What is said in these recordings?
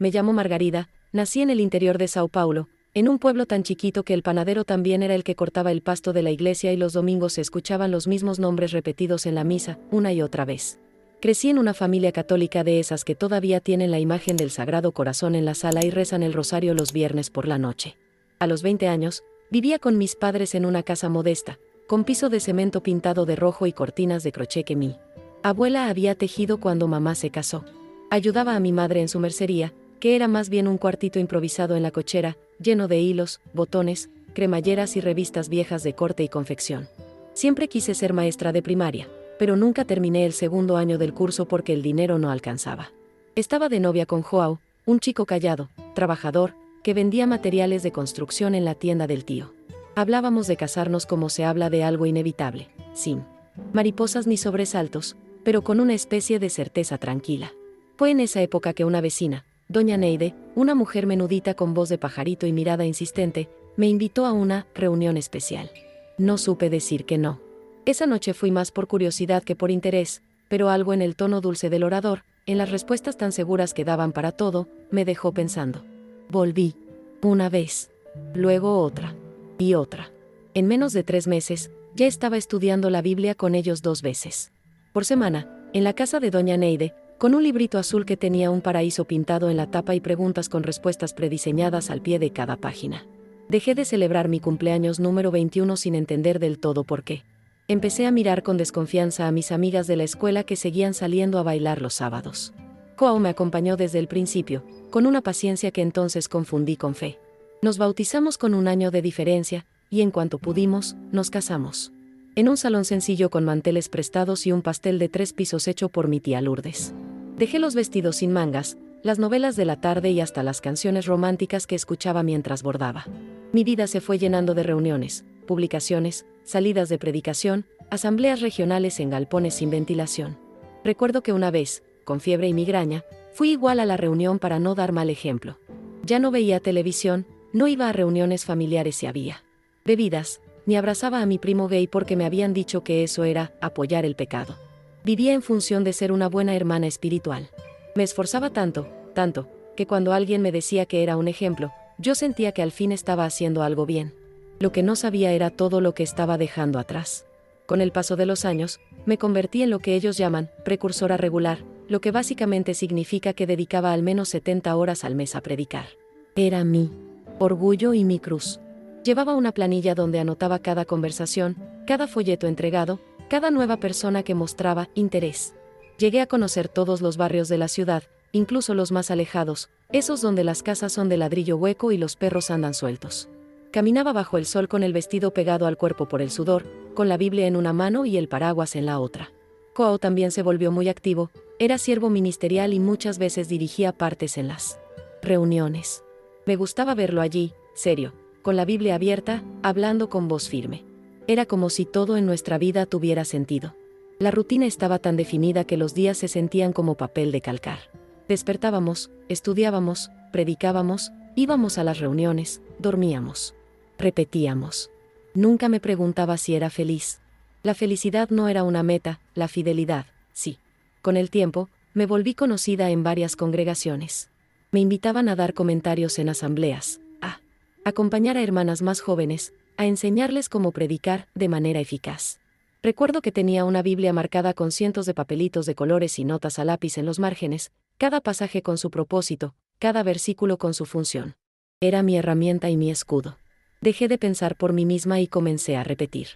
Me llamo Margarida, nací en el interior de Sao Paulo, en un pueblo tan chiquito que el panadero también era el que cortaba el pasto de la iglesia y los domingos se escuchaban los mismos nombres repetidos en la misa, una y otra vez. Crecí en una familia católica de esas que todavía tienen la imagen del Sagrado Corazón en la sala y rezan el rosario los viernes por la noche. A los 20 años, vivía con mis padres en una casa modesta, con piso de cemento pintado de rojo y cortinas de crochet que mi abuela había tejido cuando mamá se casó. Ayudaba a mi madre en su mercería, que era más bien un cuartito improvisado en la cochera, lleno de hilos, botones, cremalleras y revistas viejas de corte y confección. Siempre quise ser maestra de primaria, pero nunca terminé el segundo año del curso porque el dinero no alcanzaba. Estaba de novia con Joao, un chico callado, trabajador, que vendía materiales de construcción en la tienda del tío. Hablábamos de casarnos como se habla de algo inevitable, sin mariposas ni sobresaltos, pero con una especie de certeza tranquila. Fue en esa época que una vecina, doña Neide, una mujer menudita con voz de pajarito y mirada insistente, me invitó a una reunión especial. No supe decir que no. Esa noche fui más por curiosidad que por interés, pero algo en el tono dulce del orador, en las respuestas tan seguras que daban para todo, me dejó pensando. Volví. Una vez. Luego otra. Y otra. En menos de 3 meses, ya estaba estudiando la Biblia con ellos 2 veces. Por semana, en la casa de doña Neide, con un librito azul que tenía un paraíso pintado en la tapa y preguntas con respuestas prediseñadas al pie de cada página. Dejé de celebrar mi cumpleaños número 21 sin entender del todo por qué. Empecé a mirar con desconfianza a mis amigas de la escuela que seguían saliendo a bailar los sábados. Joao me acompañó desde el principio, con una paciencia que entonces confundí con fe. Nos bautizamos con 1 año de diferencia, y en cuanto pudimos, nos casamos. En un salón sencillo con manteles prestados y un pastel de 3 pisos hecho por mi tía Lourdes. Dejé los vestidos sin mangas, las novelas de la tarde y hasta las canciones románticas que escuchaba mientras bordaba. Mi vida se fue llenando de reuniones, publicaciones, salidas de predicación, asambleas regionales en galpones sin ventilación. Recuerdo que una vez, con fiebre y migraña, fui igual a la reunión para no dar mal ejemplo. Ya no veía televisión, no iba a reuniones familiares si había bebidas, ni abrazaba a mi primo gay porque me habían dicho que eso era apoyar el pecado. Vivía en función de ser una buena hermana espiritual. Me esforzaba tanto, que cuando alguien me decía que era un ejemplo, yo sentía que al fin estaba haciendo algo bien. Lo que no sabía era todo lo que estaba dejando atrás. Con el paso de los años, me convertí en lo que ellos llaman precursora regular, lo que básicamente significa que dedicaba al menos 70 horas al mes a predicar. Era mi orgullo y mi cruz. Llevaba una planilla donde anotaba cada conversación, cada folleto entregado, cada nueva persona que mostraba interés. Llegué a conocer todos los barrios de la ciudad, incluso los más alejados, esos donde las casas son de ladrillo hueco y los perros andan sueltos. Caminaba bajo el sol con el vestido pegado al cuerpo por el sudor, con la Biblia en una mano y el paraguas en la otra. Joao también se volvió muy activo, era siervo ministerial y muchas veces dirigía partes en las reuniones. Me gustaba verlo allí, serio, con la Biblia abierta, hablando con voz firme. Era como si todo en nuestra vida tuviera sentido. La rutina estaba tan definida que los días se sentían como papel de calcar. Despertábamos, estudiábamos, predicábamos, íbamos a las reuniones, dormíamos. Repetíamos. Nunca me preguntaba si era feliz. La felicidad no era una meta, la fidelidad, sí. Con el tiempo, me volví conocida en varias congregaciones. Me invitaban a dar comentarios en asambleas, a acompañar a hermanas más jóvenes, a enseñarles cómo predicar de manera eficaz. Recuerdo que tenía una Biblia marcada con cientos de papelitos de colores y notas a lápiz en los márgenes, cada pasaje con su propósito, cada versículo con su función. Era mi herramienta y mi escudo. Dejé de pensar por mí misma y comencé a repetir.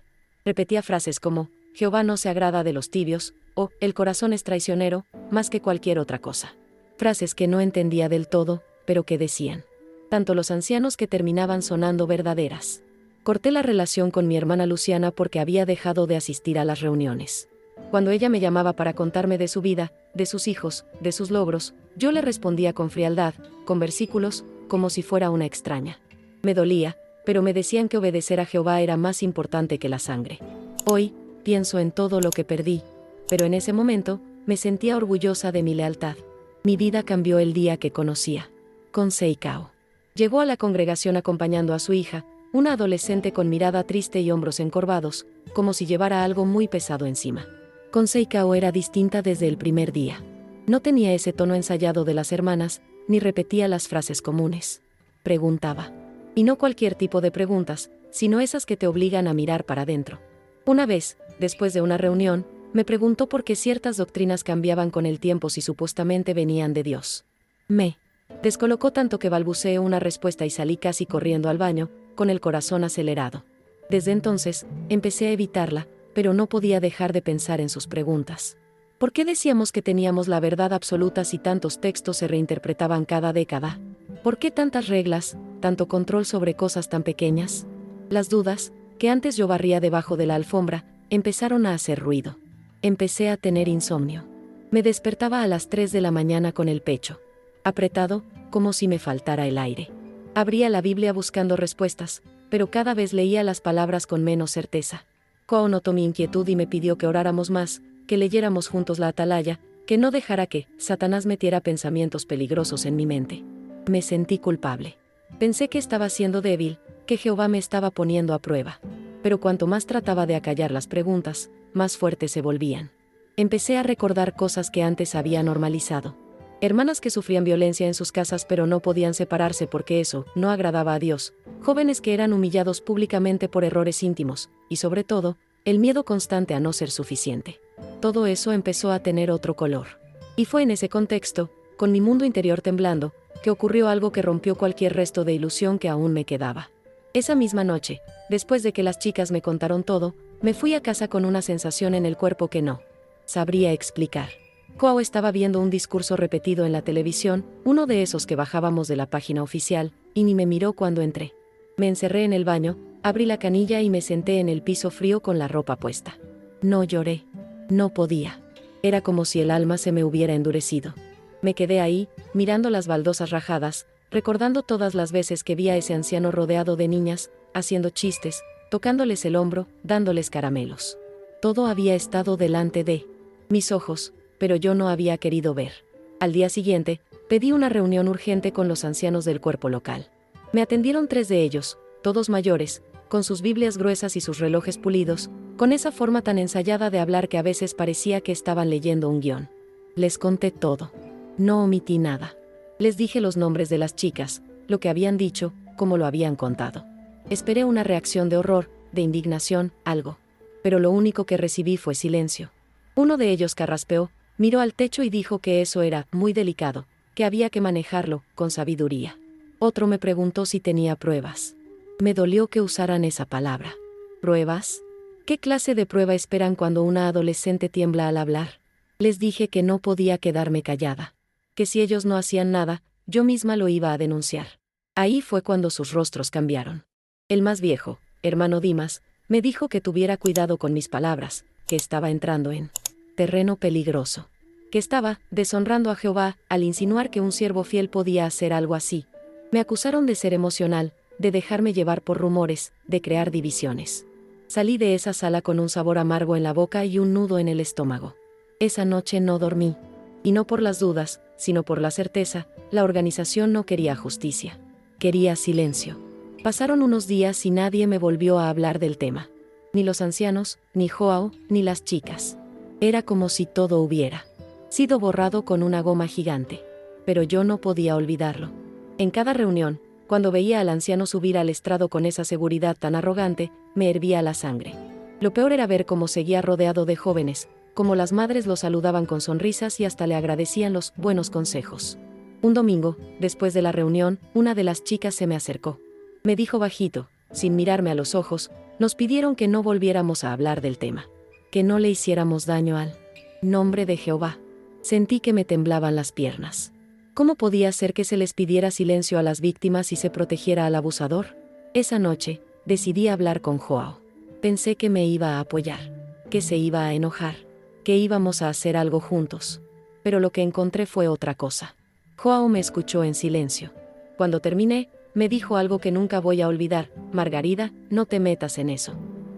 Repetía frases como, Jehová no se agrada de los tibios, o, el corazón es traicionero, más que cualquier otra cosa. Frases que no entendía del todo, pero que decían. Tanto los ancianos que terminaban sonando verdaderas. Corté la relación con mi hermana Luciana porque había dejado de asistir a las reuniones. Cuando ella me llamaba para contarme de su vida, de sus hijos, de sus logros, yo le respondía con frialdad, con versículos, como si fuera una extraña. Me dolía, pero me decían que obedecer a Jehová era más importante que la sangre. Hoy, pienso en todo lo que perdí, pero en ese momento, me sentía orgullosa de mi lealtad. Mi vida cambió el día que conocía. Consei Kao. Llegó a la congregación acompañando a su hija, una adolescente con mirada triste y hombros encorvados, como si llevara algo muy pesado encima. Consei Kao era distinta desde el primer día. No tenía ese tono ensayado de las hermanas, ni repetía las frases comunes. Preguntaba. Y no cualquier tipo de preguntas, sino esas que te obligan a mirar para adentro. Una vez, después de una reunión, me preguntó por qué ciertas doctrinas cambiaban con el tiempo si supuestamente venían de Dios. Me descolocó tanto que balbuceé una respuesta y salí casi corriendo al baño, con el corazón acelerado. Desde entonces, empecé a evitarla, pero no podía dejar de pensar en sus preguntas. ¿Por qué decíamos que teníamos la verdad absoluta si tantos textos se reinterpretaban cada década? ¿Por qué tantas reglas, tanto control sobre cosas tan pequeñas? Las dudas, que antes yo barría debajo de la alfombra, empezaron a hacer ruido. Empecé a tener insomnio. Me despertaba a las 3 de la mañana con el pecho apretado, como si me faltara el aire. Abría la Biblia buscando respuestas, pero cada vez leía las palabras con menos certeza. Joao notó mi inquietud y me pidió que oráramos más, que leyéramos juntos la atalaya, que no dejara que Satanás metiera pensamientos peligrosos en mi mente. Me sentí culpable. Pensé que estaba siendo débil, que Jehová me estaba poniendo a prueba. Pero cuanto más trataba de acallar las preguntas, más fuertes se volvían. Empecé a recordar cosas que antes había normalizado. Hermanas que sufrían violencia en sus casas pero no podían separarse porque eso no agradaba a Dios. Jóvenes que eran humillados públicamente por errores íntimos, y sobre todo, el miedo constante a no ser suficiente. Todo eso empezó a tener otro color. Y fue en ese contexto, con mi mundo interior temblando, que ocurrió algo que rompió cualquier resto de ilusión que aún me quedaba. Esa misma noche, después de que las chicas me contaron todo, me fui a casa con una sensación en el cuerpo que no sabría explicar. Joao estaba viendo un discurso repetido en la televisión, uno de esos que bajábamos de la página oficial, y ni me miró cuando entré. Me encerré en el baño, abrí la canilla y me senté en el piso frío con la ropa puesta. No lloré. No podía. Era como si el alma se me hubiera endurecido. Me quedé ahí, mirando las baldosas rajadas, recordando todas las veces que vi a ese anciano rodeado de niñas, haciendo chistes, tocándoles el hombro, dándoles caramelos. Todo había estado delante de mis ojos, pero yo no había querido ver. Al día siguiente, pedí una reunión urgente con los ancianos del cuerpo local. Me atendieron 3 de ellos, todos mayores, con sus Biblias gruesas y sus relojes pulidos, con esa forma tan ensayada de hablar que a veces parecía que estaban leyendo un guión. Les conté todo. No omití nada. Les dije los nombres de las chicas, lo que habían dicho, como lo habían contado. Esperé una reacción de horror, de indignación, algo. Pero lo único que recibí fue silencio. Uno de ellos carraspeó, miró al techo y dijo que eso era muy delicado, que había que manejarlo con sabiduría. Otro me preguntó si tenía pruebas. Me dolió que usaran esa palabra. ¿Pruebas? ¿Qué clase de prueba esperan cuando una adolescente tiembla al hablar? Les dije que no podía quedarme callada. Que si ellos no hacían nada, yo misma lo iba a denunciar. Ahí fue cuando sus rostros cambiaron. El más viejo, hermano Dimas, me dijo que tuviera cuidado con mis palabras, que estaba entrando en terreno peligroso. Que estaba deshonrando a Jehová al insinuar que un siervo fiel podía hacer algo así. Me acusaron de ser emocional, de dejarme llevar por rumores, de crear divisiones. Salí de esa sala con un sabor amargo en la boca y un nudo en el estómago. Esa noche no dormí. Y no por las dudas, sino por la certeza, la organización no quería justicia. Quería silencio. Pasaron unos días y nadie me volvió a hablar del tema. Ni los ancianos, ni Joao, ni las chicas. Era como si todo hubiera sido borrado con una goma gigante. Pero yo no podía olvidarlo. En cada reunión, cuando veía al anciano subir al estrado con esa seguridad tan arrogante, me hervía la sangre. Lo peor era ver cómo seguía rodeado de jóvenes, cómo las madres lo saludaban con sonrisas y hasta le agradecían los buenos consejos. Un domingo, después de la reunión, una de las chicas se me acercó. Me dijo bajito, sin mirarme a los ojos, nos pidieron que no volviéramos a hablar del tema. Que no le hiciéramos daño al nombre de Jehová. Sentí que me temblaban las piernas. ¿Cómo podía ser que se les pidiera silencio a las víctimas y se protegiera al abusador? Esa noche, decidí hablar con Joao. Pensé que me iba a apoyar, que se iba a enojar, que íbamos a hacer algo juntos. Pero lo que encontré fue otra cosa. Joao me escuchó en silencio. Cuando terminé, me dijo algo que nunca voy a olvidar: Margarida, no te metas en eso.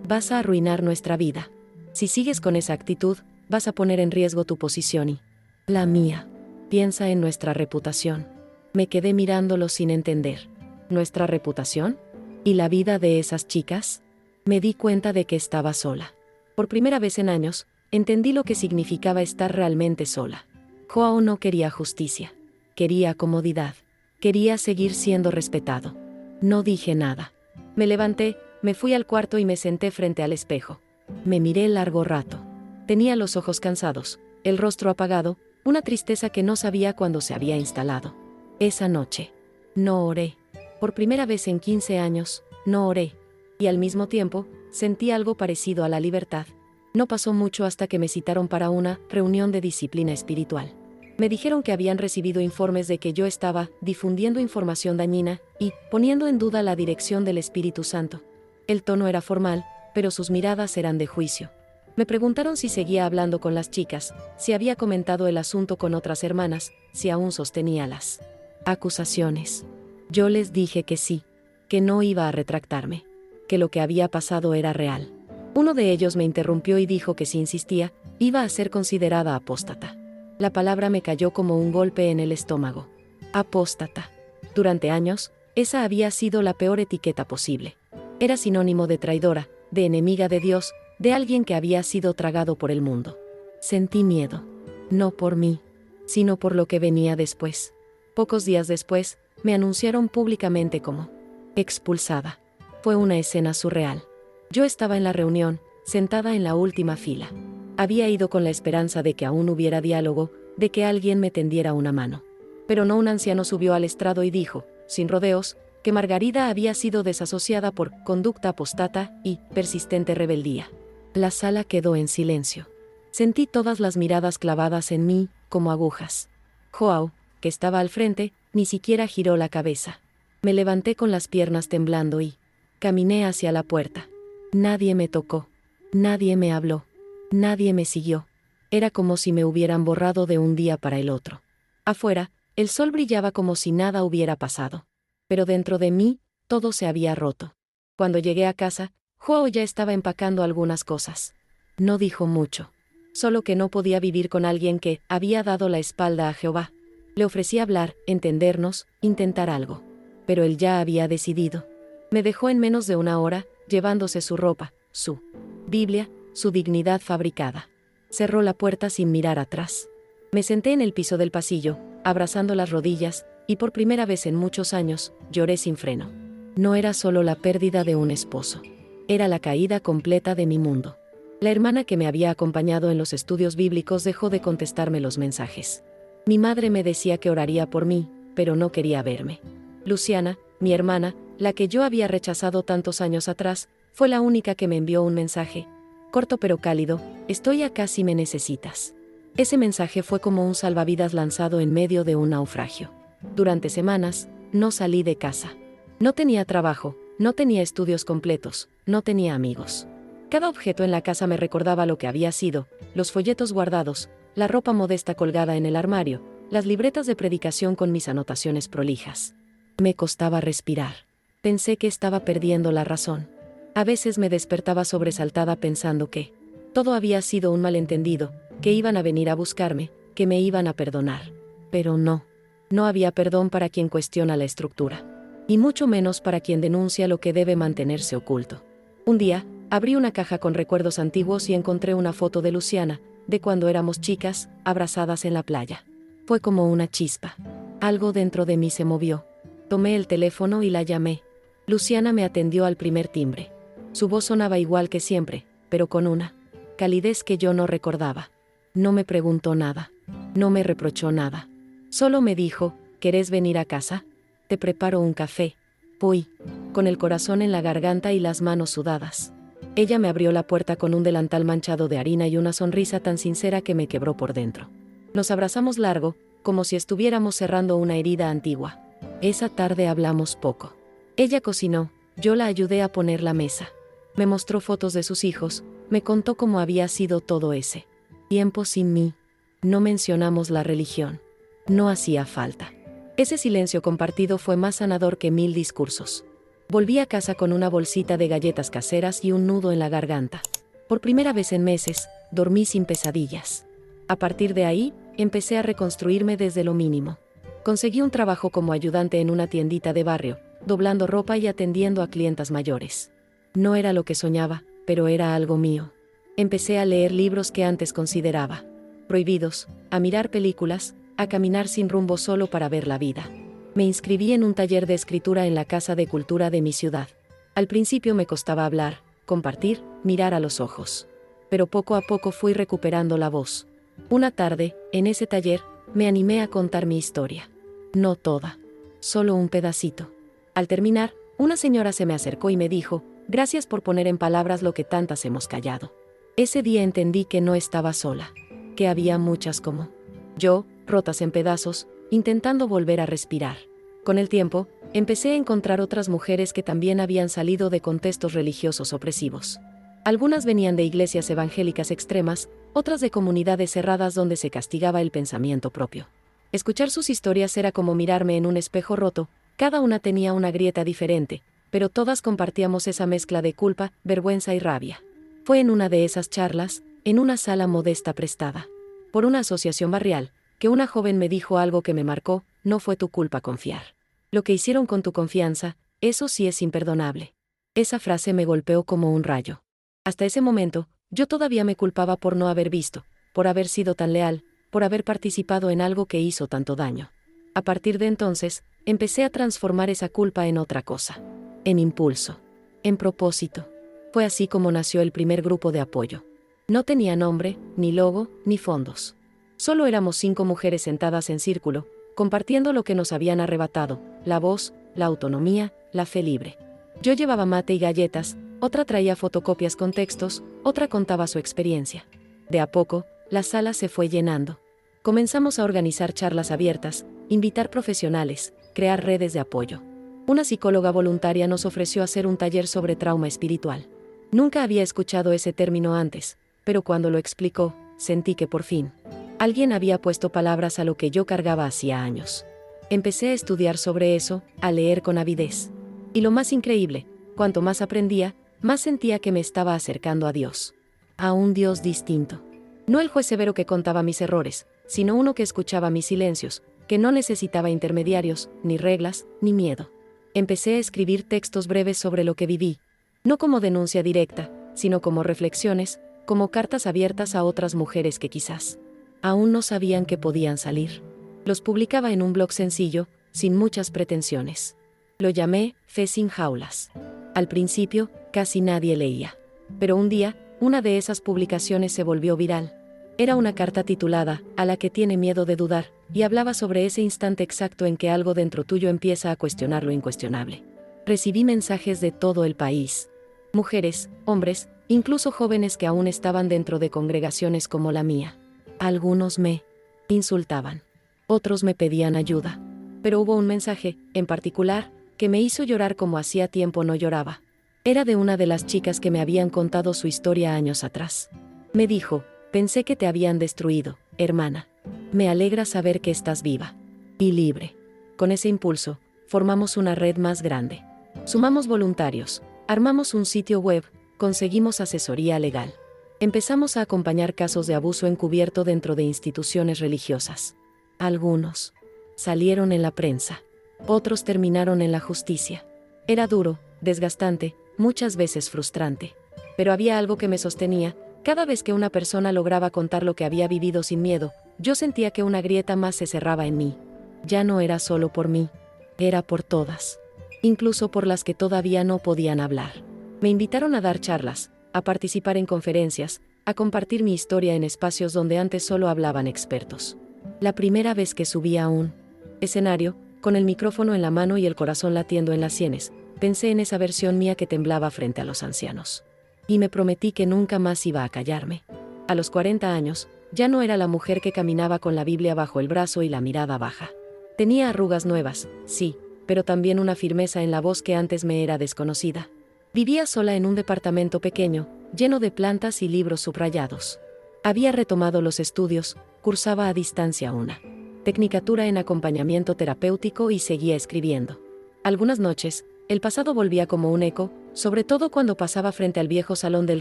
Vas a arruinar nuestra vida. Si sigues con esa actitud, vas a poner en riesgo tu posición y la mía. Piensa en nuestra reputación. Me quedé mirándolo sin entender. ¿Nuestra reputación? ¿Y la vida de esas chicas? Me di cuenta de que estaba sola. Por primera vez en años, entendí lo que significaba estar realmente sola. Joao no quería justicia. Quería comodidad. Quería seguir siendo respetado. No dije nada. Me levanté, me fui al cuarto y me senté frente al espejo. Me miré largo rato. Tenía los ojos cansados, el rostro apagado, una tristeza que no sabía cuándo se había instalado. Esa noche, no oré. Por primera vez en 15 años, no oré. Y al mismo tiempo, sentí algo parecido a la libertad. No pasó mucho hasta que me citaron para una reunión de disciplina espiritual. Me dijeron que habían recibido informes de que yo estaba difundiendo información dañina y poniendo en duda la dirección del Espíritu Santo. El tono era formal, pero sus miradas eran de juicio. Me preguntaron si seguía hablando con las chicas, si había comentado el asunto con otras hermanas, si aún sostenía las acusaciones. Yo les dije que sí, que no iba a retractarme, que lo que había pasado era real. Uno de ellos me interrumpió y dijo que si insistía, iba a ser considerada apóstata. La palabra me cayó como un golpe en el estómago. Apóstata. Durante años, esa había sido la peor etiqueta posible. Era sinónimo de traidora, de enemiga de Dios, de alguien que había sido tragado por el mundo. Sentí miedo. No por mí, sino por lo que venía después. Pocos días después, me anunciaron públicamente como expulsada. Fue una escena surreal. Yo estaba en la reunión, sentada en la última fila. Había ido con la esperanza de que aún hubiera diálogo, de que alguien me tendiera una mano. Pero no, un anciano subió al estrado y dijo, sin rodeos, que Margarida había sido desasociada por conducta apostata y persistente rebeldía. La sala quedó en silencio. Sentí todas las miradas clavadas en mí, como agujas. Joao, que estaba al frente, ni siquiera giró la cabeza. Me levanté con las piernas temblando y caminé hacia la puerta. Nadie me tocó. Nadie me habló. Nadie me siguió. Era como si me hubieran borrado de un día para el otro. Afuera, el sol brillaba como si nada hubiera pasado. Pero dentro de mí, todo se había roto. Cuando llegué a casa, Joao ya estaba empacando algunas cosas. No dijo mucho. Solo que no podía vivir con alguien que había dado la espalda a Jehová. Le ofrecí hablar, entendernos, intentar algo. Pero él ya había decidido. Me dejó en menos de una hora, llevándose su ropa, su Biblia, su dignidad fabricada. Cerró la puerta sin mirar atrás. Me senté en el piso del pasillo, abrazando las rodillas, y por primera vez en muchos años, lloré sin freno. No era solo la pérdida de un esposo. Era la caída completa de mi mundo. La hermana que me había acompañado en los estudios bíblicos dejó de contestarme los mensajes. Mi madre me decía que oraría por mí, pero no quería verme. Luciana, mi hermana, la que yo había rechazado tantos años atrás, fue la única que me envió un mensaje. Corto pero cálido, estoy acá si me necesitas. Ese mensaje fue como un salvavidas lanzado en medio de un naufragio. Durante semanas, no salí de casa. No tenía trabajo, no tenía estudios completos, no tenía amigos. Cada objeto en la casa me recordaba lo que había sido, los folletos guardados, la ropa modesta colgada en el armario, las libretas de predicación con mis anotaciones prolijas. Me costaba respirar. Pensé que estaba perdiendo la razón. A veces me despertaba sobresaltada pensando que todo había sido un malentendido, que iban a venir a buscarme, que me iban a perdonar. Pero no. No había perdón para quien cuestiona la estructura. Y mucho menos para quien denuncia lo que debe mantenerse oculto. Un día, abrí una caja con recuerdos antiguos y encontré una foto de Luciana, de cuando éramos chicas, abrazadas en la playa. Fue como una chispa. Algo dentro de mí se movió. Tomé el teléfono y la llamé. Luciana me atendió al primer timbre. Su voz sonaba igual que siempre, pero con una calidez que yo no recordaba. No me preguntó nada. No me reprochó nada. Solo me dijo, ¿querés venir a casa? Te preparo un café. Fui, con el corazón en la garganta y las manos sudadas. Ella me abrió la puerta con un delantal manchado de harina y una sonrisa tan sincera que me quebró por dentro. Nos abrazamos largo, como si estuviéramos cerrando una herida antigua. Esa tarde hablamos poco. Ella cocinó, yo la ayudé a poner la mesa. Me mostró fotos de sus hijos, me contó cómo había sido todo ese tiempo sin mí. No mencionamos la religión. No hacía falta. Ese silencio compartido fue más sanador que 1000 discursos. Volví a casa con una bolsita de galletas caseras y un nudo en la garganta. Por primera vez en meses, dormí sin pesadillas. A partir de ahí, empecé a reconstruirme desde lo mínimo. Conseguí un trabajo como ayudante en una tiendita de barrio, doblando ropa y atendiendo a clientas mayores. No era lo que soñaba, pero era algo mío. Empecé a leer libros que antes consideraba prohibidos, a mirar películas, a caminar sin rumbo solo para ver la vida. Me inscribí en un taller de escritura en la Casa de Cultura de mi ciudad. Al principio me costaba hablar, compartir, mirar a los ojos. Pero poco a poco fui recuperando la voz. Una tarde, en ese taller, me animé a contar mi historia. No toda. Solo un pedacito. Al terminar, una señora se me acercó y me dijo, gracias por poner en palabras lo que tantas hemos callado. Ese día entendí que no estaba sola, que había muchas como yo, rotas en pedazos, intentando volver a respirar. Con el tiempo, empecé a encontrar otras mujeres que también habían salido de contextos religiosos opresivos. Algunas venían de iglesias evangélicas extremas, otras de comunidades cerradas donde se castigaba el pensamiento propio. Escuchar sus historias era como mirarme en un espejo roto, cada una tenía una grieta diferente, pero todas compartíamos esa mezcla de culpa, vergüenza y rabia. Fue en una de esas charlas, en una sala modesta prestada por una asociación barrial, que una joven me dijo algo que me marcó: no fue tu culpa confiar. Lo que hicieron con tu confianza, eso sí es imperdonable. Esa frase me golpeó como un rayo. Hasta ese momento, yo todavía me culpaba por no haber visto, por haber sido tan leal, por haber participado en algo que hizo tanto daño. A partir de entonces, empecé a transformar esa culpa en otra cosa. En impulso. En propósito. Fue así como nació el primer grupo de apoyo. No tenía nombre, ni logo, ni fondos. Solo éramos 5 mujeres sentadas en círculo, compartiendo lo que nos habían arrebatado: la voz, la autonomía, la fe libre. Yo llevaba mate y galletas, otra traía fotocopias con textos, otra contaba su experiencia. De a poco, la sala se fue llenando. Comenzamos a organizar charlas abiertas, invitar profesionales, crear redes de apoyo. Una psicóloga voluntaria nos ofreció hacer un taller sobre trauma espiritual. Nunca había escuchado ese término antes, pero cuando lo explicó, sentí que por fin alguien había puesto palabras a lo que yo cargaba hacía años. Empecé a estudiar sobre eso, a leer con avidez. Y lo más increíble, cuanto más aprendía, más sentía que me estaba acercando a Dios. A un Dios distinto. No el juez severo que contaba mis errores, sino uno que escuchaba mis silencios, que no necesitaba intermediarios, ni reglas, ni miedo. Empecé a escribir textos breves sobre lo que viví, no como denuncia directa, sino como reflexiones, como cartas abiertas a otras mujeres que quizás aún no sabían que podían salir. Los publicaba en un blog sencillo, sin muchas pretensiones. Lo llamé Fe sin jaulas. Al principio, casi nadie leía. Pero un día, una de esas publicaciones se volvió viral. Era una carta titulada A la que tiene miedo de dudar, y hablaba sobre ese instante exacto en que algo dentro tuyo empieza a cuestionar lo incuestionable. Recibí mensajes de todo el país. Mujeres, hombres, incluso jóvenes que aún estaban dentro de congregaciones como la mía. Algunos me insultaban. Otros me pedían ayuda. Pero hubo un mensaje, en particular, que me hizo llorar como hacía tiempo no lloraba. Era de una de las chicas que me habían contado su historia años atrás. Me dijo: pensé que te habían destruido, hermana. Me alegra saber que estás viva y libre. Con ese impulso, formamos una red más grande. Sumamos voluntarios, armamos un sitio web, conseguimos asesoría legal. Empezamos a acompañar casos de abuso encubierto dentro de instituciones religiosas. Algunos salieron en la prensa. Otros terminaron en la justicia. Era duro, desgastante, muchas veces frustrante. Pero había algo que me sostenía. Cada vez que una persona lograba contar lo que había vivido sin miedo, yo sentía que una grieta más se cerraba en mí. Ya no era solo por mí. Era por todas. Incluso por las que todavía no podían hablar. Me invitaron a dar charlas, a participar en conferencias, a compartir mi historia en espacios donde antes solo hablaban expertos. La primera vez que subí a un escenario, con el micrófono en la mano y el corazón latiendo en las sienes, pensé en esa versión mía que temblaba frente a los ancianos. Y me prometí que nunca más iba a callarme. A los 40 años, ya no era la mujer que caminaba con la Biblia bajo el brazo y la mirada baja. Tenía arrugas nuevas, sí, pero también una firmeza en la voz que antes me era desconocida. Vivía sola en un departamento pequeño, lleno de plantas y libros subrayados. Había retomado los estudios, cursaba a distancia una tecnicatura en acompañamiento terapéutico y seguía escribiendo. Algunas noches, el pasado volvía como un eco, sobre todo cuando pasaba frente al viejo salón del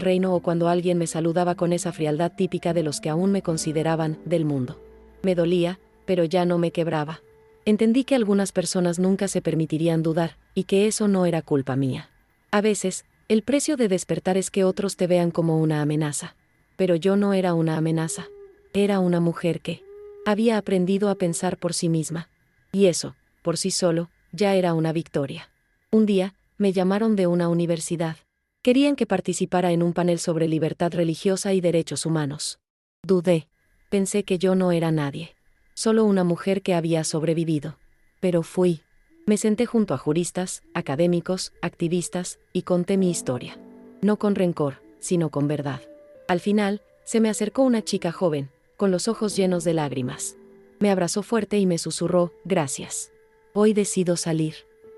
reino o cuando alguien me saludaba con esa frialdad típica de los que aún me consideraban del mundo. Me dolía, pero ya no me quebraba. Entendí que algunas personas nunca se permitirían dudar, y que eso no era culpa mía. A veces, el precio de despertar es que otros te vean como una amenaza. Pero yo no era una amenaza. Era una mujer que Había aprendido a pensar por sí misma. Y eso, por sí solo, ya era una victoria. Un día, me llamaron de una universidad. Querían que participara en un panel sobre libertad religiosa y derechos humanos. Dudé. Pensé que yo no era nadie. Solo una mujer que había sobrevivido. Pero fui. Me senté junto a juristas, académicos, activistas, y conté mi historia. No con rencor, sino con verdad. Al final, se me acercó una chica joven, con los ojos llenos de lágrimas. Me abrazó fuerte y me susurró, gracias. Hoy decido salir.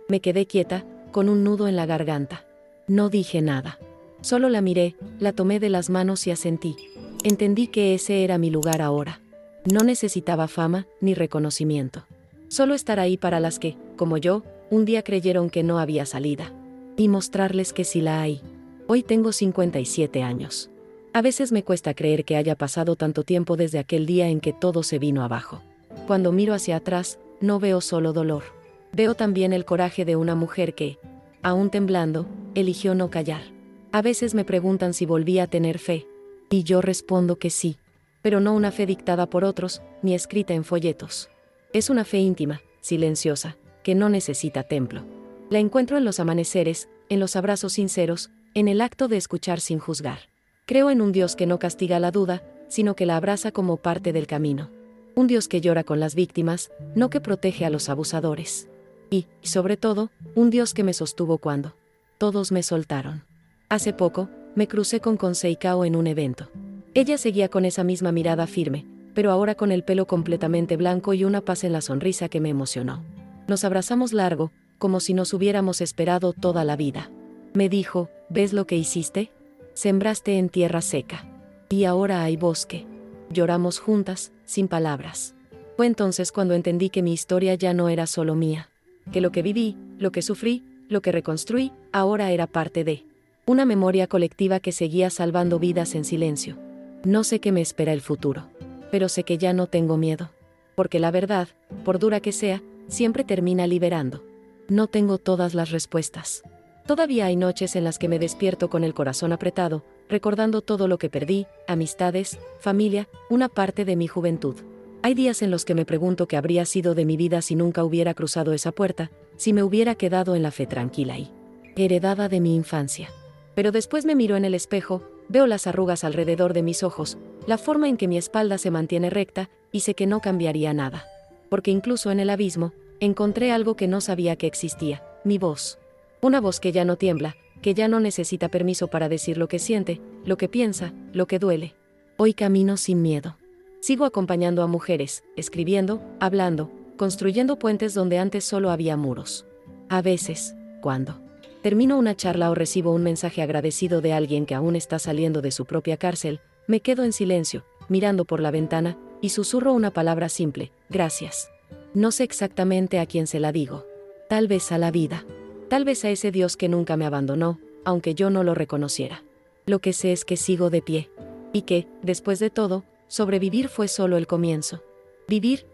Me quedé quieta, con un nudo en la garganta. No dije nada. Solo la miré, la tomé de las manos y asentí. Entendí que ese era mi lugar ahora. No necesitaba fama, ni reconocimiento. Solo estar ahí para las que, como yo, un día creyeron que no había salida. Y mostrarles que sí la hay. Hoy tengo 57 años. A veces me cuesta creer que haya pasado tanto tiempo desde aquel día en que todo se vino abajo. Cuando miro hacia atrás, no veo solo dolor. Veo también el coraje de una mujer que, aún temblando, eligió no callar. A veces me preguntan si volví a tener fe. Y yo respondo que sí. Pero no una fe dictada por otros, ni escrita en folletos. Es una fe íntima, silenciosa, que no necesita templo. La encuentro en los amaneceres, en los abrazos sinceros, en el acto de escuchar sin juzgar. Creo en un Dios que no castiga la duda, sino que la abraza como parte del camino. Un Dios que llora con las víctimas, no que protege a los abusadores. Y, sobre todo, un Dios que me sostuvo cuando todos me soltaron. Hace poco, me crucé con Kao en un evento. Ella seguía con esa misma mirada firme, pero ahora con el pelo completamente blanco y una paz en la sonrisa que me emocionó. Nos abrazamos largo, como si nos hubiéramos esperado toda la vida. Me dijo, ¿ves lo que hiciste? Sembraste en tierra seca. Y ahora hay bosque. Lloramos juntas, sin palabras. Fue entonces cuando entendí que mi historia ya no era solo mía. Que lo que viví, lo que sufrí, lo que reconstruí, ahora era parte de una memoria colectiva que seguía salvando vidas en silencio. No sé qué me espera el futuro, pero sé que ya no tengo miedo. Porque la verdad, por dura que sea, siempre termina liberando. No tengo todas las respuestas. Todavía hay noches en las que me despierto con el corazón apretado, recordando todo lo que perdí, amistades, familia, una parte de mi juventud. Hay días en los que me pregunto qué habría sido de mi vida si nunca hubiera cruzado esa puerta, si me hubiera quedado en la fe tranquila y heredada de mi infancia. Pero después me miro en el espejo, veo las arrugas alrededor de mis ojos, la forma en que mi espalda se mantiene recta, y sé que no cambiaría nada. Porque incluso en el abismo, encontré algo que no sabía que existía, mi voz. Una voz que ya no tiembla, que ya no necesita permiso para decir lo que siente, lo que piensa, lo que duele. Hoy camino sin miedo. Sigo acompañando a mujeres, escribiendo, hablando, construyendo puentes donde antes solo había muros. A veces, cuando termino una charla o recibo un mensaje agradecido de alguien que aún está saliendo de su propia cárcel, me quedo en silencio, mirando por la ventana, y susurro una palabra simple, gracias. No sé exactamente a quién se la digo. Tal vez a la vida. Tal vez a ese Dios que nunca me abandonó, aunque yo no lo reconociera. Lo que sé es que sigo de pie. Y que, después de todo, sobrevivir fue solo el comienzo. Vivir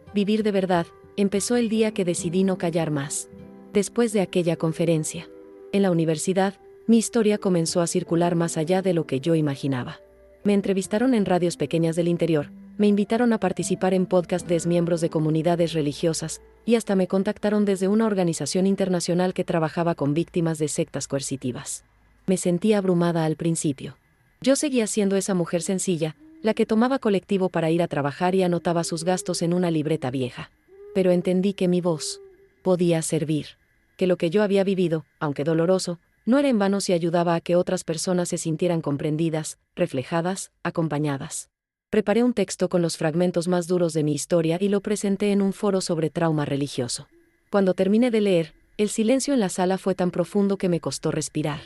de verdad, empezó el día que decidí no callar más. Después de aquella conferencia. En la universidad, mi historia comenzó a circular más allá de lo que yo imaginaba. Me entrevistaron en radios pequeñas del interior, me invitaron a participar en podcasts de miembros de comunidades religiosas, y hasta me contactaron desde una organización internacional que trabajaba con víctimas de sectas coercitivas. Me sentí abrumada al principio. Yo seguía siendo esa mujer sencilla, la que tomaba colectivo para ir a trabajar y anotaba sus gastos en una libreta vieja. Pero entendí que mi voz podía servir. Que lo que yo había vivido, aunque doloroso, no era en vano si ayudaba a que otras personas se sintieran comprendidas, reflejadas, acompañadas. Preparé un texto con los fragmentos más duros de mi historia y lo presenté en un foro sobre trauma religioso. Cuando terminé de leer, el silencio en la sala fue tan profundo que me costó respirar.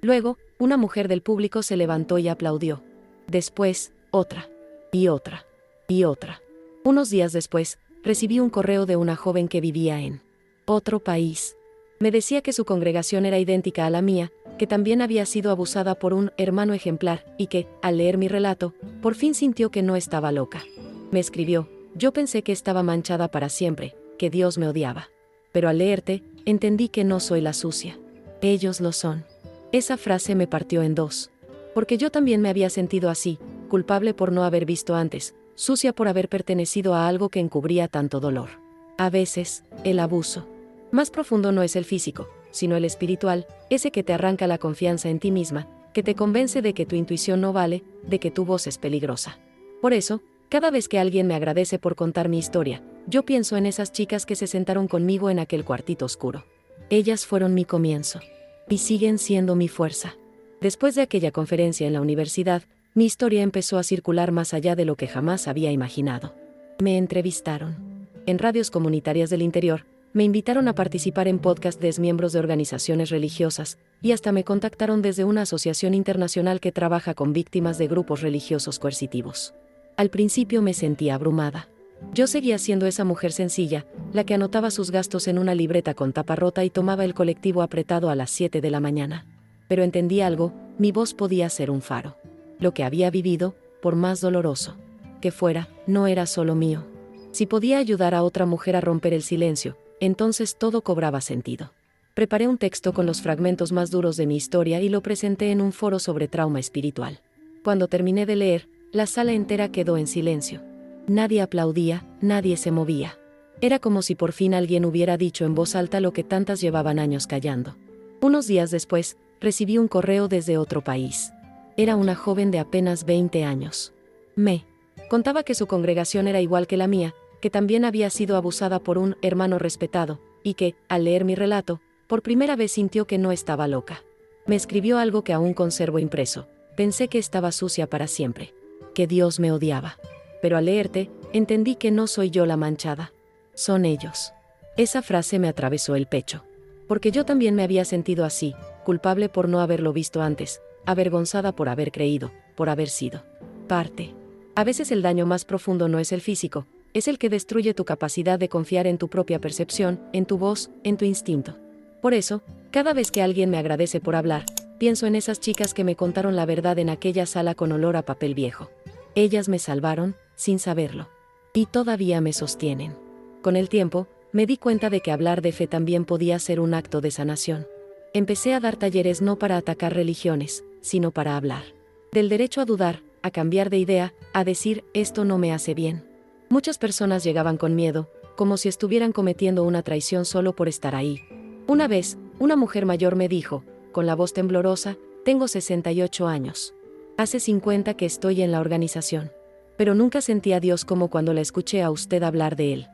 Luego, una mujer del público se levantó y aplaudió. Después, otra. Y otra. Y otra. Unos días después, recibí un correo de una joven que vivía en otro país. Me decía que su congregación era idéntica a la mía, que también había sido abusada por un hermano ejemplar, y que, al leer mi relato, por fin sintió que no estaba loca. Me escribió, yo pensé que estaba manchada para siempre, que Dios me odiaba. Pero al leerte, entendí que no soy la sucia. Ellos lo son. Esa frase me partió en dos. Porque yo también me había sentido así, culpable por no haber visto antes, sucia por haber pertenecido a algo que encubría tanto dolor. A veces, el abuso más profundo no es el físico, sino el espiritual, ese que te arranca la confianza en ti misma, que te convence de que tu intuición no vale, de que tu voz es peligrosa. Por eso, cada vez que alguien me agradece por contar mi historia, yo pienso en esas chicas que se sentaron conmigo en aquel cuartito oscuro. Ellas fueron mi comienzo. Y siguen siendo mi fuerza. Después de aquella conferencia en la universidad, mi historia empezó a circular más allá de lo que jamás había imaginado. Me entrevistaron en radios comunitarias del interior, me invitaron a participar en podcasts de miembros de organizaciones religiosas, y hasta me contactaron desde una asociación internacional que trabaja con víctimas de grupos religiosos coercitivos. Al principio me sentía abrumada. Yo seguía siendo esa mujer sencilla, la que anotaba sus gastos en una libreta con tapa rota y tomaba el colectivo apretado a las 7 de la mañana. Pero entendí algo, mi voz podía ser un faro. Lo que había vivido, por más doloroso que fuera, no era solo mío. Si podía ayudar a otra mujer a romper el silencio, entonces todo cobraba sentido. Preparé un texto con los fragmentos más duros de mi historia y lo presenté en un foro sobre trauma espiritual. Cuando terminé de leer, la sala entera quedó en silencio. Nadie aplaudía, nadie se movía. Era como si por fin alguien hubiera dicho en voz alta lo que tantas llevaban años callando. Unos días después, recibí un correo desde otro país. Era una joven de apenas 20 años. Me contaba que su congregación era igual que la mía, que también había sido abusada por un hermano respetado, y que, al leer mi relato, por primera vez sintió que no estaba loca. Me escribió algo que aún conservo impreso. Pensé que estaba sucia para siempre, que Dios me odiaba. Pero al leerte, entendí que no soy yo la manchada. Son ellos. Esa frase me atravesó el pecho. Porque yo también me había sentido así, culpable por no haberlo visto antes, avergonzada por haber creído, por haber sido parte. A veces el daño más profundo no es el físico, es el que destruye tu capacidad de confiar en tu propia percepción, en tu voz, en tu instinto. Por eso, cada vez que alguien me agradece por hablar, pienso en esas chicas que me contaron la verdad en aquella sala con olor a papel viejo. Ellas me salvaron, sin saberlo. Y todavía me sostienen. Con el tiempo, me di cuenta de que hablar de fe también podía ser un acto de sanación. Empecé a dar talleres no para atacar religiones, sino para hablar del derecho a dudar, a cambiar de idea, a decir, esto no me hace bien. Muchas personas llegaban con miedo, como si estuvieran cometiendo una traición solo por estar ahí. Una vez, una mujer mayor me dijo, con la voz temblorosa, tengo 68 años. Hace 50 que estoy en la organización. Pero nunca sentí a Dios como cuando la escuché a usted hablar de Él.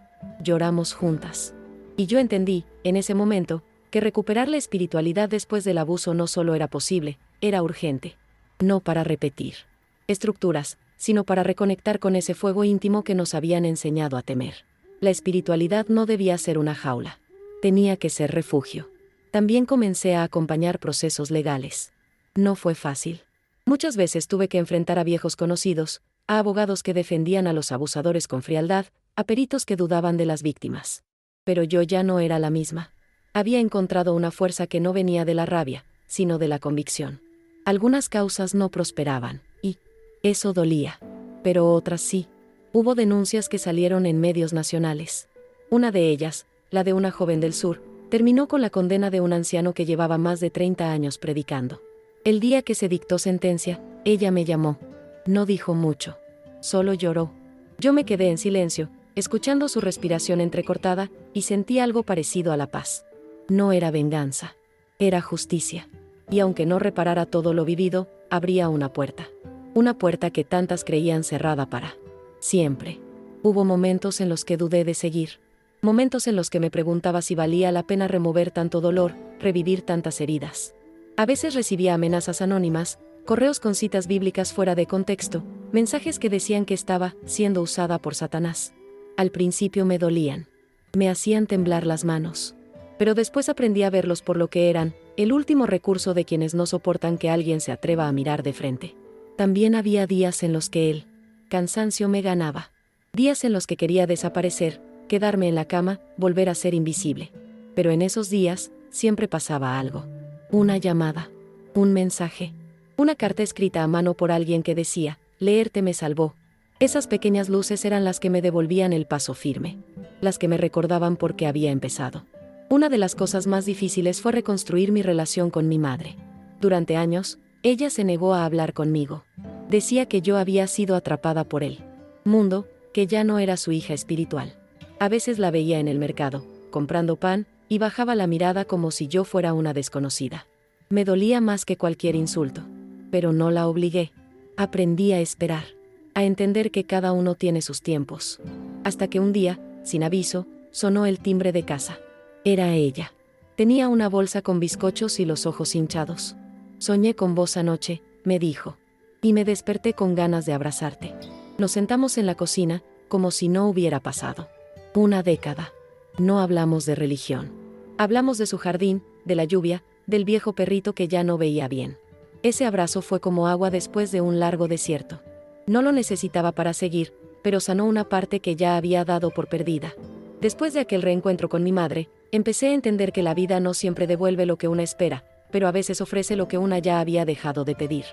Lloramos juntas. Y yo entendí, en ese momento, que recuperar la espiritualidad después del abuso no solo era posible, era urgente. No para repetir estructuras, sino para reconectar con ese fuego íntimo que nos habían enseñado a temer. La espiritualidad no debía ser una jaula. Tenía que ser refugio. También comencé a acompañar procesos legales. No fue fácil. Muchas veces tuve que enfrentar a viejos conocidos, a abogados que defendían a los abusadores con frialdad, a peritos que dudaban de las víctimas. Pero yo ya no era la misma. Había encontrado una fuerza que no venía de la rabia, sino de la convicción. Algunas causas no prosperaban, y eso dolía. Pero otras sí. Hubo denuncias que salieron en medios nacionales. Una de ellas, la de una joven del sur, terminó con la condena de un anciano que llevaba más de 30 años predicando. El día que se dictó sentencia, ella me llamó. No dijo mucho. Solo lloró. Yo me quedé en silencio, escuchando su respiración entrecortada, y sentí algo parecido a la paz. No era venganza. Era justicia. Y aunque no reparara todo lo vivido, abría una puerta. Una puerta que tantas creían cerrada para siempre. Hubo momentos en los que dudé de seguir. Momentos en los que me preguntaba si valía la pena remover tanto dolor, revivir tantas heridas. A veces recibía amenazas anónimas, correos con citas bíblicas fuera de contexto, mensajes que decían que estaba siendo usada por Satanás. Al principio me dolían. Me hacían temblar las manos. Pero después aprendí a verlos por lo que eran, el último recurso de quienes no soportan que alguien se atreva a mirar de frente. También había días en los que el cansancio me ganaba. Días en los que quería desaparecer, quedarme en la cama, volver a ser invisible. Pero en esos días, siempre pasaba algo. Una llamada. Un mensaje. Una carta escrita a mano por alguien que decía, leerte me salvó. Esas pequeñas luces eran las que me devolvían el paso firme. Las que me recordaban por qué había empezado. Una de las cosas más difíciles fue reconstruir mi relación con mi madre. Durante años, ella se negó a hablar conmigo. Decía que yo había sido atrapada por él. Mundo, que ya no era su hija espiritual. A veces la veía en el mercado, comprando pan, y bajaba la mirada como si yo fuera una desconocida. Me dolía más que cualquier insulto. Pero no la obligué. Aprendí a esperar, a entender que cada uno tiene sus tiempos. Hasta que un día, sin aviso, sonó el timbre de casa. Era ella. Tenía una bolsa con bizcochos y los ojos hinchados. Soñé con vos anoche, me dijo. Y me desperté con ganas de abrazarte. Nos sentamos en la cocina, como si no hubiera pasado una década. No hablamos de religión. Hablamos de su jardín, de la lluvia, del viejo perrito que ya no veía bien. Ese abrazo fue como agua después de un largo desierto. No lo necesitaba para seguir, pero sanó una parte que ya había dado por perdida. Después de aquel reencuentro con mi madre, empecé a entender que la vida no siempre devuelve lo que una espera, pero a veces ofrece lo que una ya había dejado de pedir.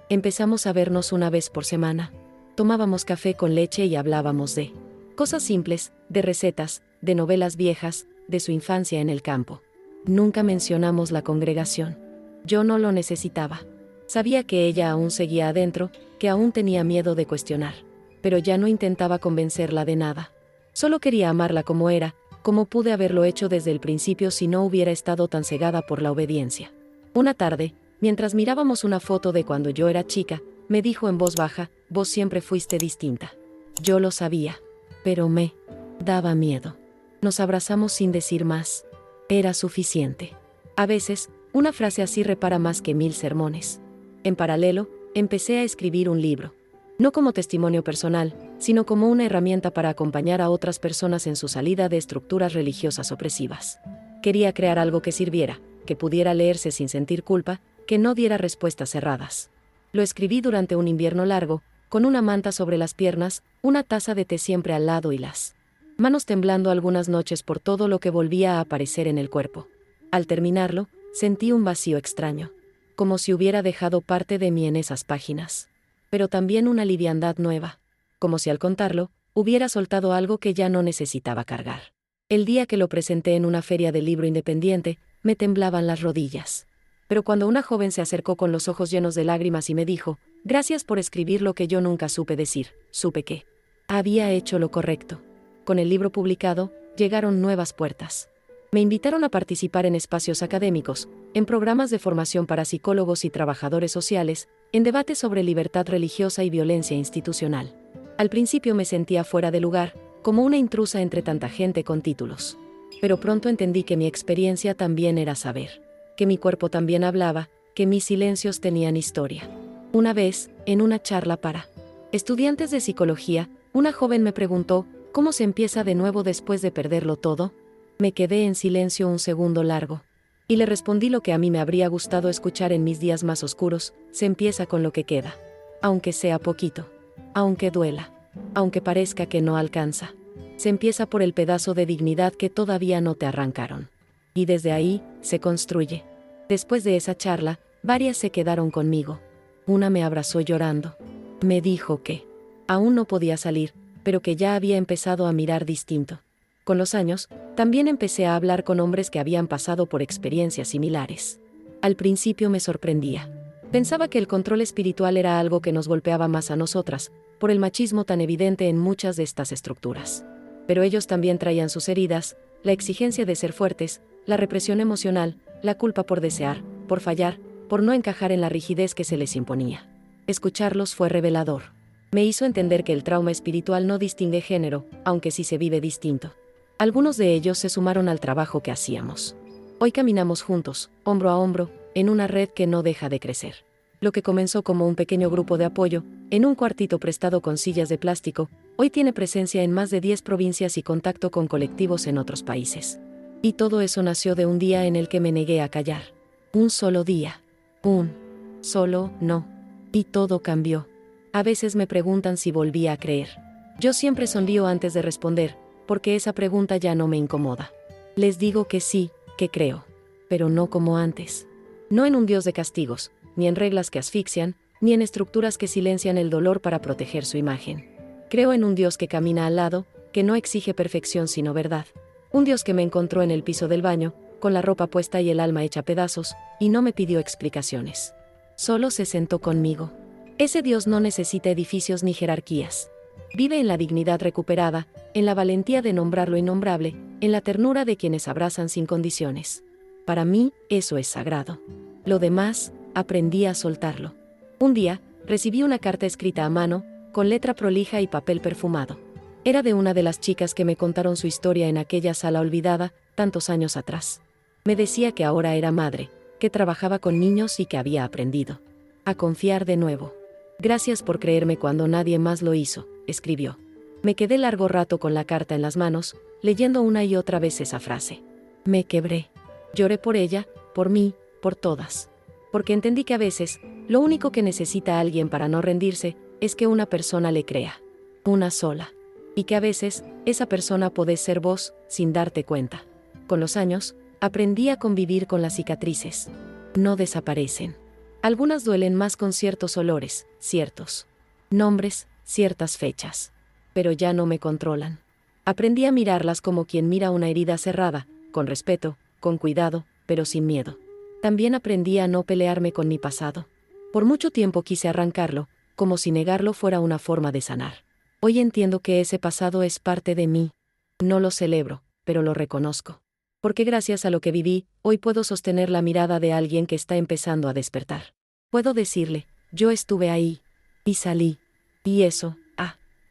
Empezamos a vernos una vez por semana. Tomábamos café con leche y hablábamos de cosas simples, de recetas, de novelas viejas, de su infancia en el campo. Nunca mencionamos la congregación. Yo no lo necesitaba. Sabía que ella aún seguía adentro, que aún tenía miedo de cuestionar. Pero ya no intentaba convencerla de nada. Solo quería amarla como era, como pude haberlo hecho desde el principio si no hubiera estado tan cegada por la obediencia. Una tarde, mientras mirábamos una foto de cuando yo era chica, me dijo en voz baja, vos siempre fuiste distinta. Yo lo sabía, pero me daba miedo. Nos abrazamos sin decir más. Era suficiente. A veces, una frase así repara más que 1000 sermones. En paralelo, empecé a escribir un libro. No como testimonio personal, sino como una herramienta para acompañar a otras personas en su salida de estructuras religiosas opresivas. Quería crear algo que sirviera, que pudiera leerse sin sentir culpa, que no diera respuestas cerradas. Lo escribí durante un invierno largo, con una manta sobre las piernas, una taza de té siempre al lado y las manos temblando algunas noches por todo lo que volvía a aparecer en el cuerpo. Al terminarlo, sentí un vacío extraño, como si hubiera dejado parte de mí en esas páginas. Pero también una liviandad nueva, como si al contarlo, hubiera soltado algo que ya no necesitaba cargar. El día que lo presenté en una feria del libro independiente, me temblaban las rodillas. Pero cuando una joven se acercó con los ojos llenos de lágrimas y me dijo, gracias por escribir lo que yo nunca supe decir, supe que había hecho lo correcto. Con el libro publicado, llegaron nuevas puertas. Me invitaron a participar en espacios académicos, en programas de formación para psicólogos y trabajadores sociales, en debates sobre libertad religiosa y violencia institucional. Al principio me sentía fuera de lugar, como una intrusa entre tanta gente con títulos. Pero pronto entendí que mi experiencia también era saber, que mi cuerpo también hablaba, que mis silencios tenían historia. Una vez, en una charla para estudiantes de psicología, una joven me preguntó, ¿cómo se empieza de nuevo después de perderlo todo? Me quedé en silencio un segundo largo. Y le respondí lo que a mí me habría gustado escuchar en mis días más oscuros, se empieza con lo que queda. Aunque sea poquito. Aunque duela. Aunque parezca que no alcanza. Se empieza por el pedazo de dignidad que todavía no te arrancaron. Y desde ahí, se construye. Después de esa charla, varias se quedaron conmigo. Una me abrazó llorando. Me dijo que aún no podía salir, pero que ya había empezado a mirar distinto. Con los años, también empecé a hablar con hombres que habían pasado por experiencias similares. Al principio me sorprendía. Pensaba que el control espiritual era algo que nos golpeaba más a nosotras, por el machismo tan evidente en muchas de estas estructuras. Pero ellos también traían sus heridas, la exigencia de ser fuertes, la represión emocional, la culpa por desear, por fallar, por no encajar en la rigidez que se les imponía. Escucharlos fue revelador. Me hizo entender que el trauma espiritual no distingue género, aunque sí se vive distinto. Algunos de ellos se sumaron al trabajo que hacíamos. Hoy caminamos juntos, hombro a hombro, en una red que no deja de crecer. Lo que comenzó como un pequeño grupo de apoyo, en un cuartito prestado con sillas de plástico, hoy tiene presencia en más de 10 provincias y contacto con colectivos en otros países. Y todo eso nació de un día en el que me negué a callar. Un solo día. Un solo no. Y todo cambió. A veces me preguntan si volví a creer. Yo siempre sonrío antes de responder, porque esa pregunta ya no me incomoda. Les digo que sí, que creo. Pero no como antes. No en un Dios de castigos, ni en reglas que asfixian, ni en estructuras que silencian el dolor para proteger su imagen. Creo en un Dios que camina al lado, que no exige perfección sino verdad. Un Dios que me encontró en el piso del baño, con la ropa puesta y el alma hecha pedazos, y no me pidió explicaciones. Solo se sentó conmigo. Ese Dios no necesita edificios ni jerarquías. Vive en la dignidad recuperada, en la valentía de nombrar lo innombrable, en la ternura de quienes abrazan sin condiciones. Para mí, eso es sagrado. Lo demás, aprendí a soltarlo. Un día, recibí una carta escrita a mano, con letra prolija y papel perfumado. Era de una de las chicas que me contaron su historia en aquella sala olvidada, tantos años atrás. Me decía que ahora era madre, que trabajaba con niños y que había aprendido a confiar de nuevo. Gracias por creerme cuando nadie más lo hizo, escribió. Me quedé largo rato con la carta en las manos, leyendo una y otra vez esa frase. Me quebré. Lloré por ella, por mí, por todas. Porque entendí que a veces, lo único que necesita alguien para no rendirse, es que una persona le crea. Una sola. Y que a veces, esa persona podés ser vos, sin darte cuenta. Con los años, aprendí a convivir con las cicatrices. No desaparecen. Algunas duelen más con ciertos olores, ciertos nombres, ciertas fechas. Pero ya no me controlan. Aprendí a mirarlas como quien mira una herida cerrada, con respeto, con cuidado, pero sin miedo. También aprendí a no pelearme con mi pasado. Por mucho tiempo quise arrancarlo, como si negarlo fuera una forma de sanar. Hoy entiendo que ese pasado es parte de mí. No lo celebro, pero lo reconozco. Porque gracias a lo que viví, hoy puedo sostener la mirada de alguien que está empezando a despertar. Puedo decirle, yo estuve ahí. Y salí. Y eso,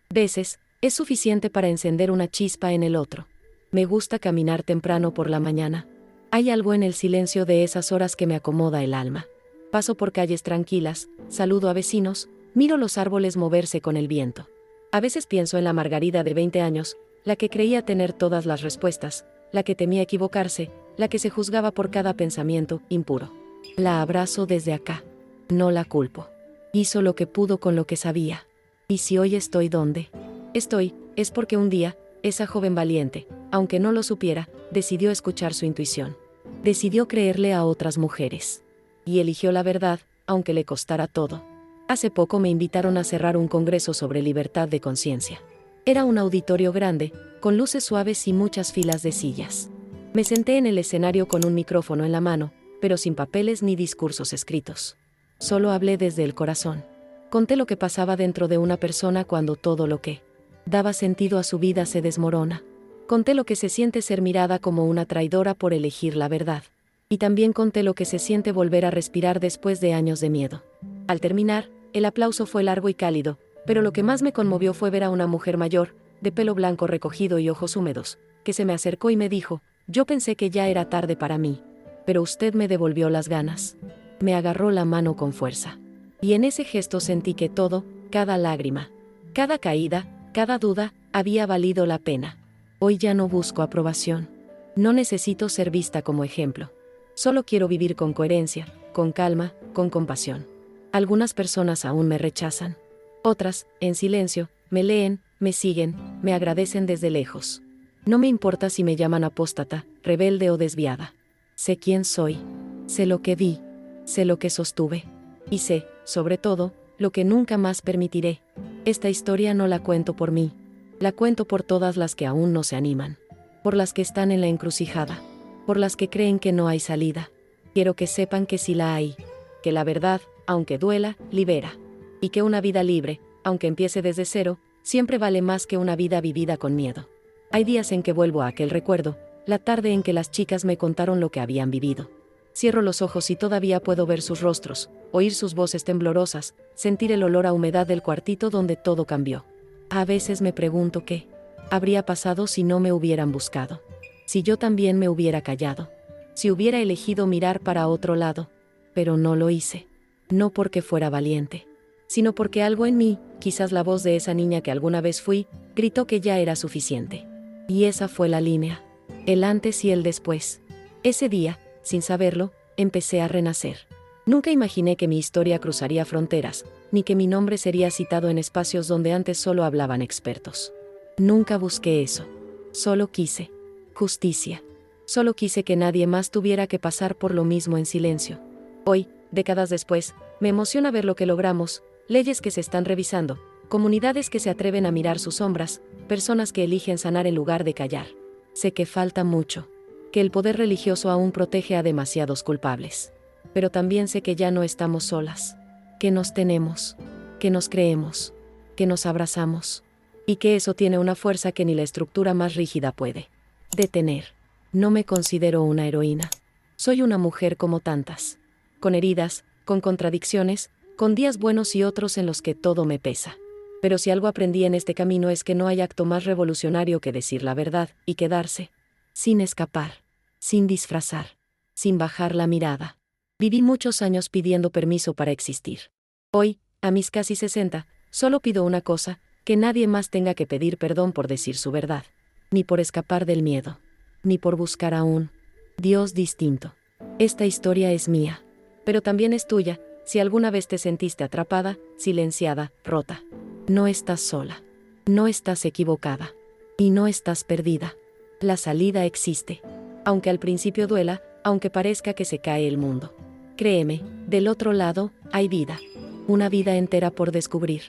veces, es suficiente para encender una chispa en el otro. Me gusta caminar temprano por la mañana. Hay algo en el silencio de esas horas que me acomoda el alma. Paso por calles tranquilas, saludo a vecinos, miro los árboles moverse con el viento. A veces pienso en la Margarida de 20 años, la que creía tener todas las respuestas, la que temía equivocarse, la que se juzgaba por cada pensamiento impuro. La abrazo desde acá. No la culpo. Hizo lo que pudo con lo que sabía. Y si hoy estoy donde estoy, es porque un día, esa joven valiente, aunque no lo supiera, decidió escuchar su intuición. Decidió creerle a otras mujeres. Y eligió la verdad, aunque le costara todo. Hace poco me invitaron a cerrar un congreso sobre libertad de conciencia. Era un auditorio grande, con luces suaves y muchas filas de sillas. Me senté en el escenario con un micrófono en la mano, pero sin papeles ni discursos escritos. Solo hablé desde el corazón. Conté lo que pasaba dentro de una persona cuando todo lo que daba sentido a su vida se desmorona. Conté lo que se siente ser mirada como una traidora por elegir la verdad. Y también conté lo que se siente volver a respirar después de años de miedo. Al terminar, el aplauso fue largo y cálido, pero lo que más me conmovió fue ver a una mujer mayor, de pelo blanco recogido y ojos húmedos, que se me acercó y me dijo, yo pensé que ya era tarde para mí. Pero usted me devolvió las ganas. Me agarró la mano con fuerza. Y en ese gesto sentí que todo, cada lágrima, cada caída, cada duda, había valido la pena. Hoy ya no busco aprobación. No necesito ser vista como ejemplo. Solo quiero vivir con coherencia, con calma, con compasión. Algunas personas aún me rechazan. Otras, en silencio, me leen, me siguen, me agradecen desde lejos. No me importa si me llaman apóstata, rebelde o desviada. Sé quién soy. Sé lo que di. Sé lo que sostuve. Y sé, sobre todo, lo que nunca más permitiré. Esta historia no la cuento por mí. La cuento por todas las que aún no se animan. Por las que están en la encrucijada. Por las que creen que no hay salida. Quiero que sepan que sí la hay. Que la verdad, aunque duela, libera. Y que una vida libre, aunque empiece desde cero, siempre vale más que una vida vivida con miedo. Hay días en que vuelvo a aquel recuerdo, la tarde en que las chicas me contaron lo que habían vivido. Cierro los ojos y todavía puedo ver sus rostros, oír sus voces temblorosas, sentir el olor a humedad del cuartito donde todo cambió. A veces me pregunto qué habría pasado si no me hubieran buscado. Si yo también me hubiera callado. Si hubiera elegido mirar para otro lado. Pero no lo hice. No porque fuera valiente, sino porque algo en mí, quizás la voz de esa niña que alguna vez fui, gritó que ya era suficiente. Y esa fue la línea. El antes y el después. Ese día, sin saberlo, empecé a renacer. Nunca imaginé que mi historia cruzaría fronteras, ni que mi nombre sería citado en espacios donde antes solo hablaban expertos. Nunca busqué eso. Solo quise justicia. Solo quise que nadie más tuviera que pasar por lo mismo en silencio. Hoy, décadas después, me emociona ver lo que logramos, leyes que se están revisando, comunidades que se atreven a mirar sus sombras, personas que eligen sanar en lugar de callar. Sé que falta mucho, que el poder religioso aún protege a demasiados culpables. Pero también sé que ya no estamos solas, que nos tenemos, que nos creemos, que nos abrazamos. Y que eso tiene una fuerza que ni la estructura más rígida puede detener. No me considero una heroína. Soy una mujer como tantas. Con heridas, con contradicciones, con días buenos y otros en los que todo me pesa. Pero si algo aprendí en este camino es que no hay acto más revolucionario que decir la verdad y quedarse. Sin escapar. Sin disfrazar. Sin bajar la mirada. Viví muchos años pidiendo permiso para existir. Hoy, a mis casi 60, solo pido una cosa, que nadie más tenga que pedir perdón por decir su verdad. Ni por escapar del miedo. Ni por buscar a un Dios distinto. Esta historia es mía. Pero también es tuya, si alguna vez te sentiste atrapada, silenciada, rota. No estás sola. No estás equivocada. Y no estás perdida. La salida existe. Aunque al principio duela, aunque parezca que se cae el mundo. Créeme, del otro lado, hay vida. Una vida entera por descubrir.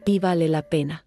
Y vale la pena.